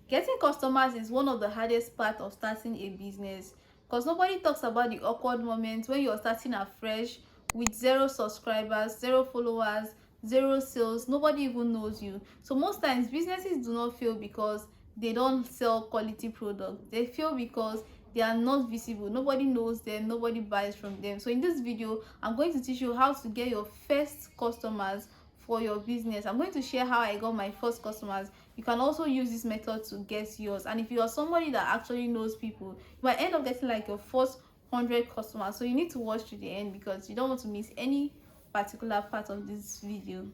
Getting customers is one of the hardest parts of starting a business because nobody talks about the awkward moments when you're starting afresh with zero subscribers, zero followers, zero sales. Nobody even knows you. So most times businesses do not fail because they don't sell quality products. They fail because they are not visible. Nobody knows them, nobody buys from them. So in this video, I'm going to teach you how to get your first customers for your business. I'm going to share how I got my first customers. You can also use this method to get yours. And if you are somebody that actually knows people, you might end up getting like your first 100 customers. So you need to watch to the end because you don't want to miss any particular part of this video.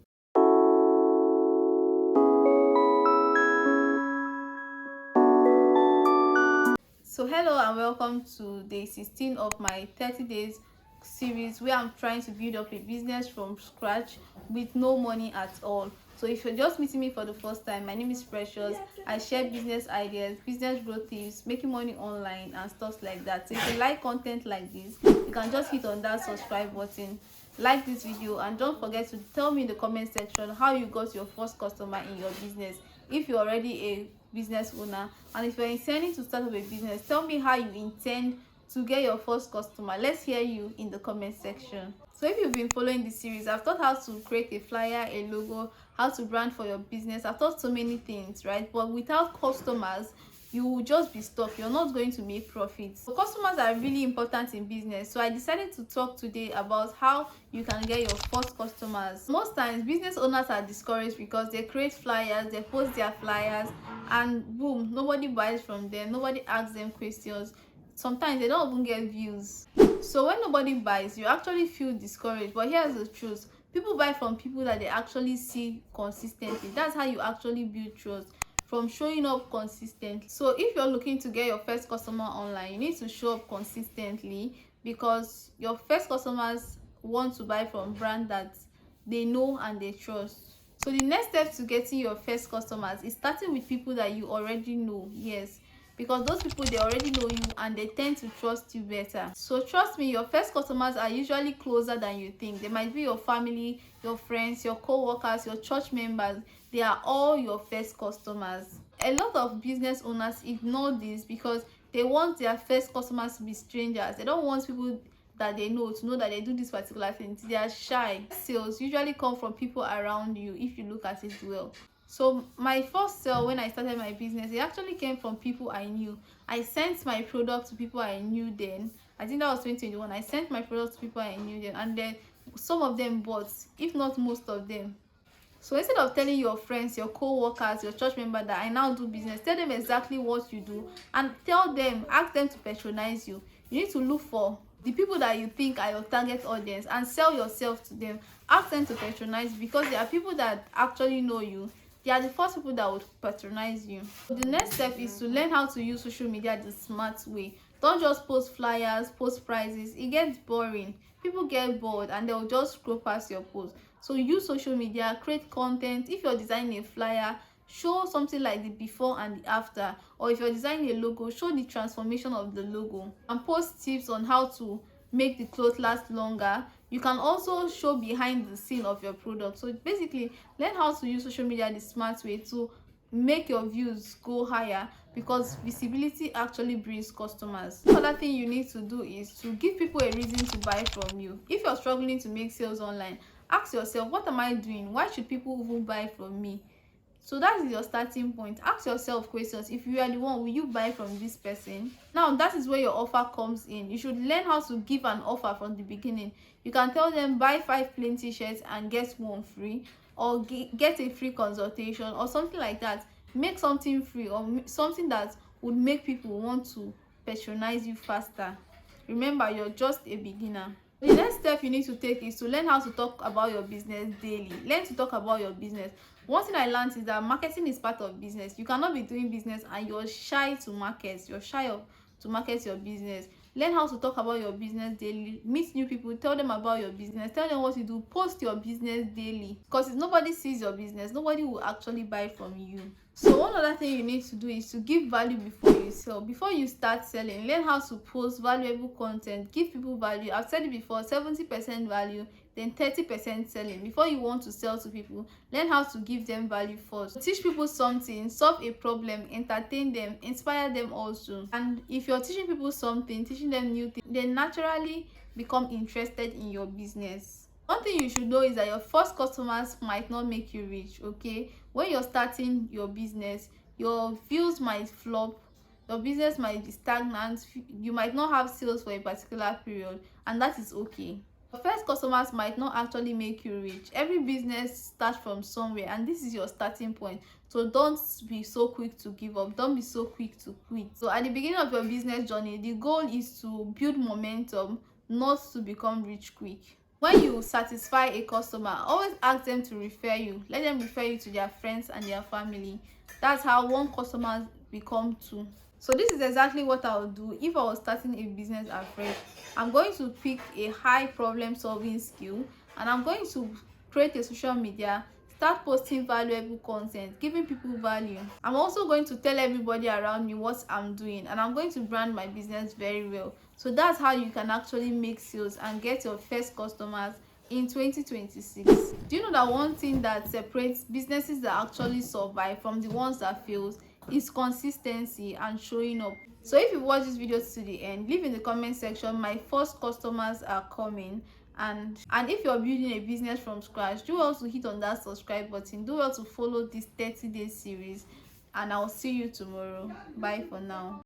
So hello and welcome to day 16 of my 30 days series where I'm trying to build up a business from scratch with no money at all. So if you're just meeting me for the first time, my name is Precious. I share business ideas, business growth tips, making money online and stuff like that. So if you like content like this, you can just hit on that subscribe button, like this video, and don't forget to tell me in the comment section how you got your first customer in your business. If you're already a business owner, and if you're intending to start up a business, tell me how you intend to get your first customer. Let's hear you in the comment section. So if you've been following this series, I've taught how to create a flyer, a logo, how to brand for your business. I've taught so many things, right? But without customers, you will just be stuck. You're not going to make profits. So customers are really important in business. So I decided to talk today about how you can get your first customers. Most times business owners are discouraged because they create flyers, they post their flyers, and boom, nobody buys from them, nobody asks them questions. Sometimes they don't even get views. So when nobody buys, you actually feel discouraged. But here's the truth: people buy from people that they actually see consistently. That's how you actually build trust, from showing up consistently. So if you're looking to get your first customer online, you need to show up consistently because your first customers want to buy from brand that they know and they trust. So the next step to getting your first customers is starting with people that you already know. Yes, because those people, they already know you and they tend to trust you better. So trust me, your first customers are usually closer than you think. They might be your family, your friends, your co-workers, your church members. They are all your first customers. A lot of business owners ignore this because they want their first customers to be strangers. They don't want people that they know to know that they do this particular thing. They are shy. Sales usually come from people around you if you look at it well. So my first sale when I started my business, it actually came from people I knew. I sent my product to people I knew then. I think that was 2021. I sent my product to people I knew then, and then some of them bought, if not most of them. So instead of telling your friends, your co-workers, your church member that I now do business, tell them exactly what you do and tell them, ask them to patronize you. You need to look for the people that you think are your target audience and sell yourself to them. Ask them to patronize because there are people that actually know you. They are the first people that would patronize you. The next step is to learn how to use social media the smart way. Don't just post flyers, post prices. It gets boring. People get bored and they'll just scroll past your post. So use social media, create content. If you're designing a flyer, show something like the before and the after. Or if you're designing a logo, show the transformation of the logo and post tips on how to make the clothes last longer. You can also show behind the scene of your product. So basically, learn how to use social media the smart way to make your views go higher, because visibility actually brings customers. Another thing you need to do is to give people a reason to buy from you. If you're struggling to make sales online, ask yourself, what am I doing? Why should people even buy from me? So that is your starting point. Ask yourself questions. If you are the one, will you buy from this person? Now that is where your offer comes in. You should learn how to give an offer from the beginning. You can tell them buy 5 plain t-shirts and get one free, or get a free consultation or something like that. Make something free or something that would make people want to patronize you faster. Remember, you're just a beginner. The next step you need to take is to learn how to talk about your business daily. Learn to talk about your business. One thing I learned is that marketing is part of business. You cannot be doing business and you're shy to market. You're shy of to market your business. Learn how to talk about your business daily. Meet new people, tell them about your business, tell them what you do. Post your business daily, because if nobody sees your business, nobody will actually buy from you. So one other thing you need to do is to give value before you sell. Before you start selling, learn how to post valuable content. Give people value. I've said it before, 70% value, then 30% selling. Before you want to sell to people, learn how to give them value first. Teach people something, solve a problem, entertain them, inspire them also. And if you're teaching people something, teaching them new things, they naturally become interested in your business. One thing you should know is that your first customers might not make you rich. Okay, when you're starting your business, your views might flop, your business might be stagnant, you might not have sales for a particular period, and that is okay. Your first customers might not actually make you rich. Every business starts from somewhere, and this is your starting point. So don't be so quick to give up, don't be so quick to quit. So at the beginning of your business journey, the goal is to build momentum, not to become rich quick. When you satisfy a customer, always ask them to refer you. Let them refer you to their friends and their family. That's how one customer become two. So this is exactly what I would do if I was starting a business afresh. I'm going to pick a high problem solving skill, and I'm going to create a social media, start posting valuable content, giving people value. I'm also going to tell everybody around me what I'm doing, and I'm going to brand my business very well. So that's how you can actually make sales and get your first customers in 2026. Do you know that one thing that separates businesses that actually survive from the ones that fails is consistency and showing up? So if you watch this video to the end, leave in the comment section, my first customers are coming. And if you're building a business from scratch, do well to hit on that subscribe button, do well to follow this 30-day series, and I'll see you tomorrow. Bye for now.